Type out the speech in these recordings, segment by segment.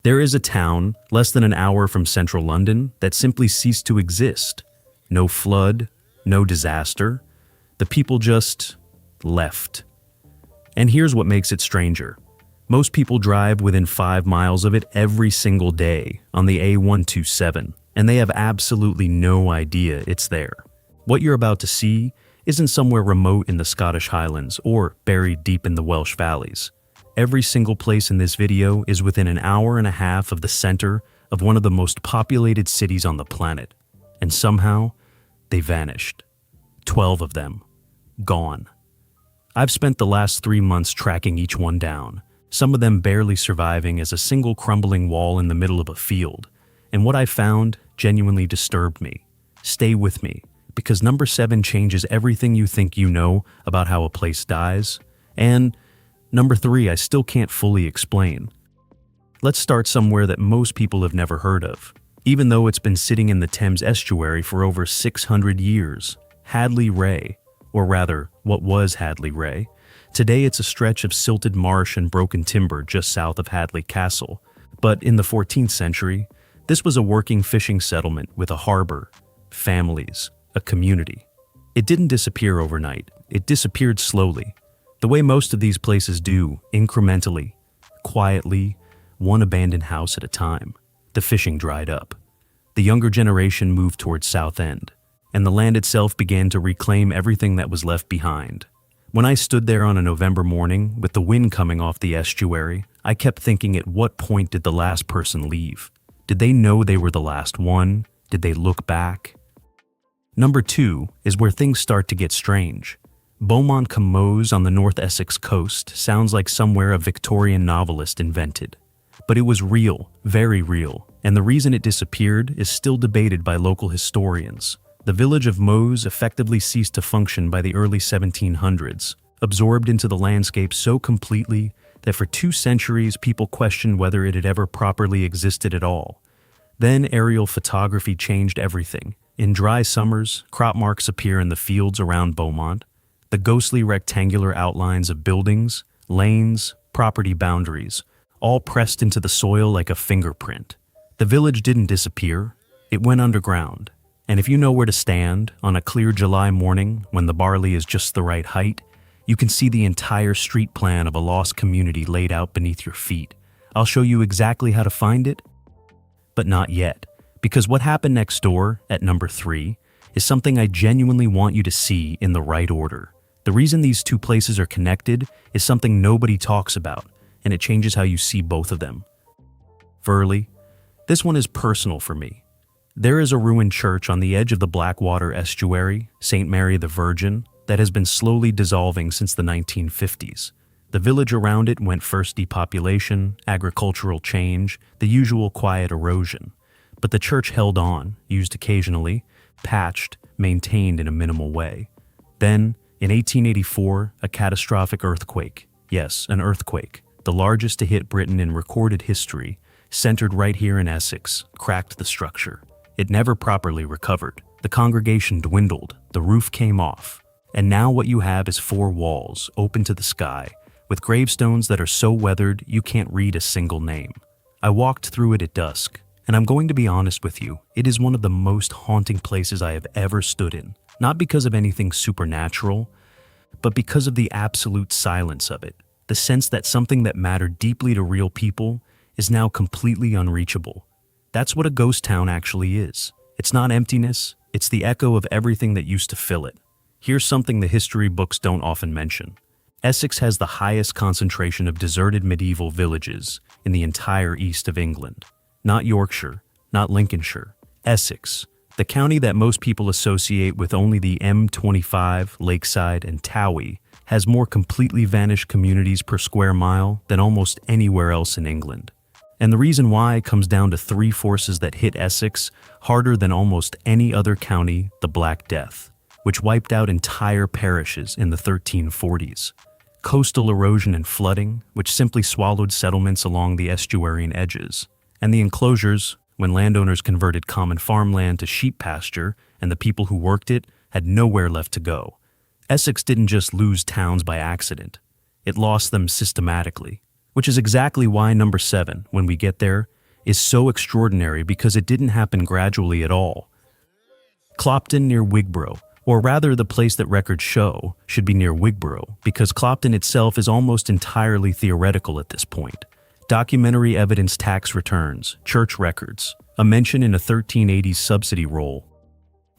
There is a town, less than an hour from central London, that simply ceased to exist. No flood, no disaster. The people just left. And here's what makes it stranger. Most people drive within 5 miles of it every single day on the A127, and they have absolutely no idea it's there. What you're about to see isn't somewhere remote in the Scottish Highlands or buried deep in the Welsh valleys. Every single place in this video is within an hour and a half of the center of one of the most populated cities on the planet. And somehow, they vanished. 12 of them. Gone. I've spent the last 3 months tracking each one down, some of them barely surviving as a single crumbling wall in the middle of a field. And what I found genuinely disturbed me. Stay with me, because number 7 changes everything you think you know about how a place dies. And number 3, I still can't fully explain. Let's start somewhere that most people have never heard of, even though it's been sitting in the Thames estuary for over 600 years. Hadley Ray, or rather, what was Hadley Ray. Today it's a stretch of silted marsh and broken timber just south of Hadley Castle. But in the 14th century, this was a working fishing settlement with a harbor, families, a community. It didn't disappear overnight. It disappeared slowly, the way most of these places do, incrementally, quietly, one abandoned house at a time. The fishing dried up. The younger generation moved towards Southend, and the land itself began to reclaim everything that was left behind. When I stood there on a November morning, with the wind coming off the estuary, I kept thinking, at what point did the last person leave? Did they know they were the last one? Did they look back? Number 2 is where things start to get strange. Beaumont Cameos on the North Essex coast sounds like somewhere a Victorian novelist invented. But it was real, very real, and the reason it disappeared is still debated by local historians. The village of Meaux effectively ceased to function by the early 1700s, absorbed into the landscape so completely that for 2 centuries people questioned whether it had ever properly existed at all. Then aerial photography changed everything. In dry summers, crop marks appear in the fields around Beaumont. The ghostly rectangular outlines of buildings, lanes, property boundaries, all pressed into the soil like a fingerprint. The village didn't disappear, it went underground. And if you know where to stand on a clear July morning when the barley is just the right height, you can see the entire street plan of a lost community laid out beneath your feet. I'll show you exactly how to find it, but not yet, because what happened next door at number 3 is something I genuinely want you to see in the right order. The reason these 2 places are connected is something nobody talks about, and it changes how you see both of them. Furley, this one is personal for me. There is a ruined church on the edge of the Blackwater estuary, St. Mary the Virgin, that has been slowly dissolving since the 1950s. The village around it went first depopulation, agricultural change, the usual quiet erosion. But the church held on, used occasionally, patched, maintained in a minimal way. Then, in 1884, a catastrophic earthquake, yes, an earthquake, the largest to hit Britain in recorded history, centered right here in Essex, cracked the structure. It never properly recovered. The congregation dwindled, the roof came off, and now what you have is 4 walls open to the sky, with gravestones that are so weathered you can't read a single name. I walked through it at dusk, and I'm going to be honest with you, it is one of the most haunting places I have ever stood in, not because of anything supernatural, but because of the absolute silence of it, the sense that something that mattered deeply to real people is now completely unreachable. That's what a ghost town actually is. It's not emptiness, it's the echo of everything that used to fill it. Here's something the history books don't often mention. Essex has the highest concentration of deserted medieval villages in the entire east of England. Not Yorkshire, not Lincolnshire, Essex, the county that most people associate with only the M25, Lakeside, and Towie, has more completely vanished communities per square mile than almost anywhere else in England. And the reason why comes down to 3 forces that hit Essex harder than almost any other county: the Black Death, which wiped out entire parishes in the 1340s. Coastal erosion and flooding, which simply swallowed settlements along the estuarine edges. And the enclosures, when landowners converted common farmland to sheep pasture and the people who worked it had nowhere left to go. Essex didn't just lose towns by accident. It lost them systematically. Which is exactly why number 7, when we get there, is so extraordinary because it didn't happen gradually at all. Clopton near Wigborough, or rather the place that records show should be near Wigborough, because Clopton itself is almost entirely theoretical at this point. Documentary evidence, tax returns, church records, a mention in a 1380s subsidy roll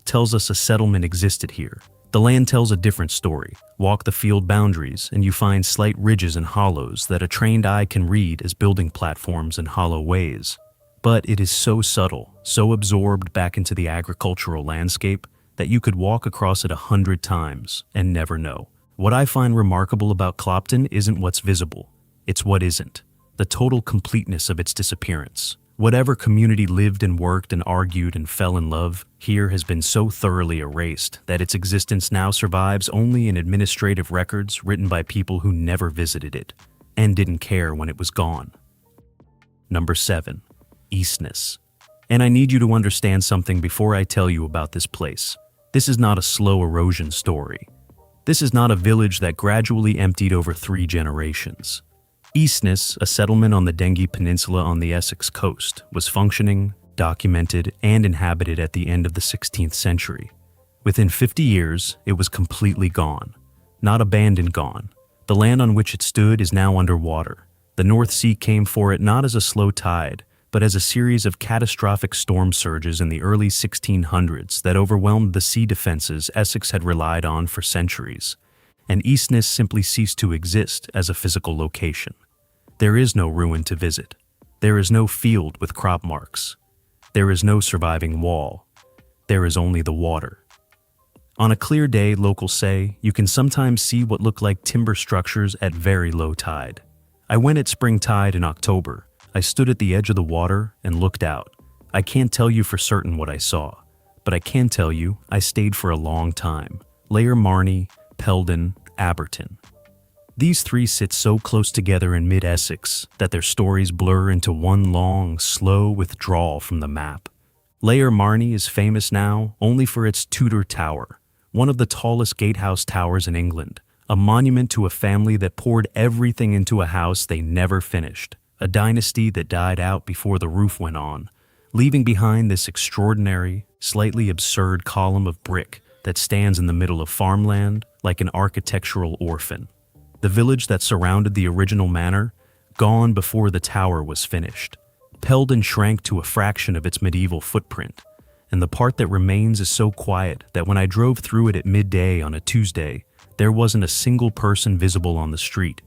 tells us a settlement existed here. The land tells a different story. Walk the field boundaries and you find slight ridges and hollows that a trained eye can read as building platforms and hollow ways. But it is so subtle, so absorbed back into the agricultural landscape, that you could walk across it 100 times and never know. What I find remarkable about Clopton isn't what's visible, it's what isn't. The total completeness of its disappearance. Whatever community lived and worked and argued and fell in love here has been so thoroughly erased that its existence now survives only in administrative records written by people who never visited it and didn't care when it was gone. Number 7. Eastness. And I need you to understand something before I tell you about this place. This is not a slow erosion story. This is not a village that gradually emptied over 3 generations. Eastness, a settlement on the Dengie Peninsula on the Essex coast, was functioning, documented, and inhabited at the end of the 16th century. Within 50 years, it was completely gone. Not abandoned, gone. The land on which it stood is now underwater. The North Sea came for it not as a slow tide, but as a series of catastrophic storm surges in the early 1600s that overwhelmed the sea defenses Essex had relied on for centuries. And Eastness simply ceased to exist as a physical location. There is no ruin to visit. There is no field with crop marks. There is no surviving wall. There is only the water. On a clear day, locals say, you can sometimes see what look like timber structures at very low tide. I went at spring tide in October. I stood at the edge of the water and looked out. I can't tell you for certain what I saw, but I can tell you I stayed for a long time. Layer Marney, Peldon, Aberton. These 3 sit so close together in mid-Essex that their stories blur into one long, slow withdrawal from the map. Layer Marney is famous now only for its Tudor Tower, one of the tallest gatehouse towers in England, a monument to a family that poured everything into a house they never finished, a dynasty that died out before the roof went on, leaving behind this extraordinary, slightly absurd column of brick that stands in the middle of farmland like an architectural orphan. The village that surrounded the original manor, gone before the tower was finished. Peldon shrank to a fraction of its medieval footprint, and the part that remains is so quiet that when I drove through it at midday on a Tuesday, there wasn't a single person visible on the street.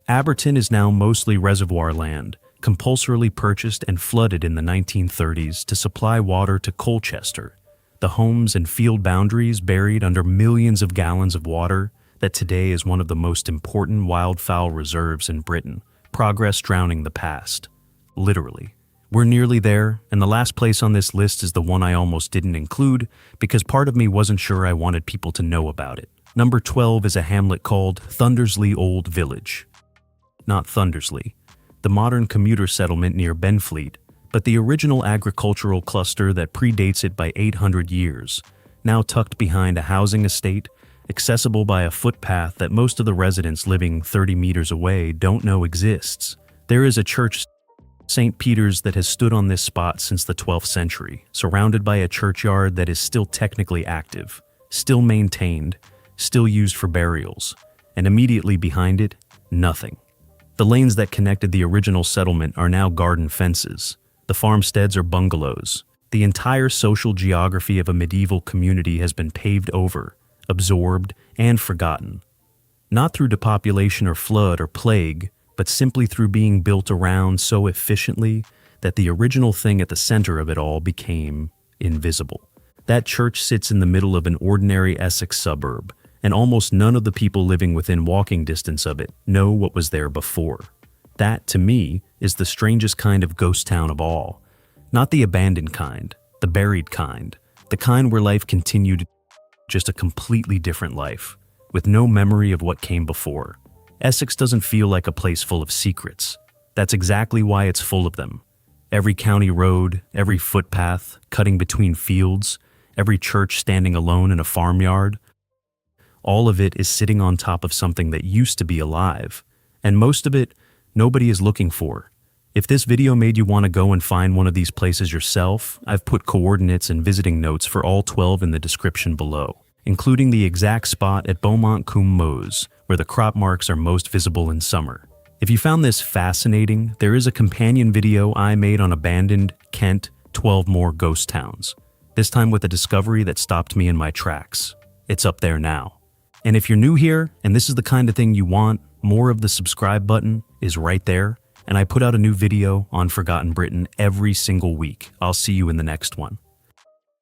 Aberton is now mostly reservoir land, compulsorily purchased and flooded in the 1930s to supply water to Colchester. The homes and field boundaries buried under millions of gallons of water that today is one of the most important wildfowl reserves in Britain, progress drowning the past. Literally. We're nearly there, and the last place on this list is the one I almost didn't include because part of me wasn't sure I wanted people to know about it. Number 12 is a hamlet called Thundersley Old Village. Not Thundersley, the modern commuter settlement near Benfleet, but the original agricultural cluster that predates it by 800 years, now tucked behind a housing estate, accessible by a footpath that most of the residents living 30 meters away don't know exists. There is a church, St. Peter's, that has stood on this spot since the 12th century, surrounded by a churchyard that is still technically active, still maintained, still used for burials, and immediately behind it, nothing. The lanes that connected the original settlement are now garden fences. The farmsteads are bungalows. The entire social geography of a medieval community has been paved over, absorbed, and forgotten. Not through depopulation or flood or plague, but simply through being built around so efficiently that the original thing at the center of it all became invisible. That church sits in the middle of an ordinary Essex suburb, and almost none of the people living within walking distance of it know what was there before. That, to me, is the strangest kind of ghost town of all. Not the abandoned kind, the buried kind, the kind where life continued, just a completely different life, with no memory of what came before. Essex doesn't feel like a place full of secrets. That's exactly why it's full of them. Every county road, every footpath, cutting between fields, every church standing alone in a farmyard, all of it is sitting on top of something that used to be alive, and most of it nobody is looking for. If this video made you want to go and find one of these places yourself, I've put coordinates and visiting notes for all 12 in the description below, including the exact spot at Beaumont Cum Meuse, where the crop marks are most visible in summer. If you found this fascinating, there is a companion video I made on abandoned Kent 12 more ghost towns, this time with a discovery that stopped me in my tracks. It's up there now. And if you're new here, and this is the kind of thing you want, more of the subscribe button is right there, and I put out a new video on Forgotten Britain every single week. I'll see you in the next one.